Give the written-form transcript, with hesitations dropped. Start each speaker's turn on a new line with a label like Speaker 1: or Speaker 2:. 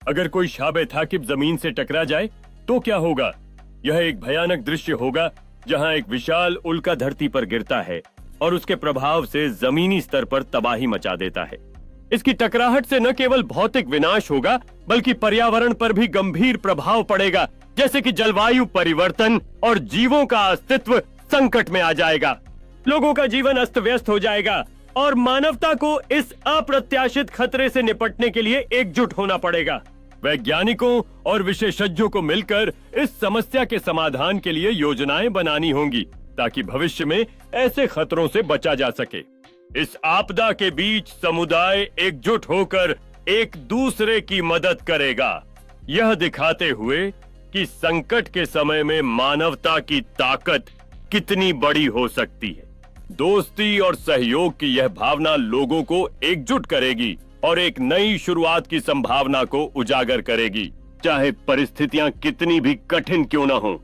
Speaker 1: अगर कोई शाबे थाकिब जमीन से टकरा जाए तो क्या होगा? यह एक भयानक दृश्य होगा जहां एक विशाल उल्का धरती पर गिरता है और उसके प्रभाव से जमीनी स्तर पर तबाही मचा देता है। इसकी टकराहट से न केवल भौतिक विनाश होगा बल्कि पर्यावरण पर भी गंभीर प्रभाव पड़ेगा, जैसे कि जलवायु परिवर्तन और जीवों का अस्तित्व संकट में आ जाएगा। लोगों का जीवन अस्त व्यस्त हो जाएगा और मानवता को इस अप्रत्याशित खतरे से निपटने के लिए एकजुट होना पड़ेगा। वैज्ञानिकों और विशेषज्ञों को मिलकर इस समस्या के समाधान के लिए योजनाएं बनानी होंगी ताकि भविष्य में ऐसे खतरों से बचा जा सके। इस आपदा के बीच समुदाय एकजुट होकर एक दूसरे की मदद करेगा, यह दिखाते हुए कि संकट के समय में मानवता की ताकत कितनी बड़ी हो सकती है। दोस्ती और सहयोग की यह भावना लोगों को एकजुट करेगी और एक नई शुरुआत की संभावना को उजागर करेगी, चाहे परिस्थितियां कितनी भी कठिन क्यों न हो।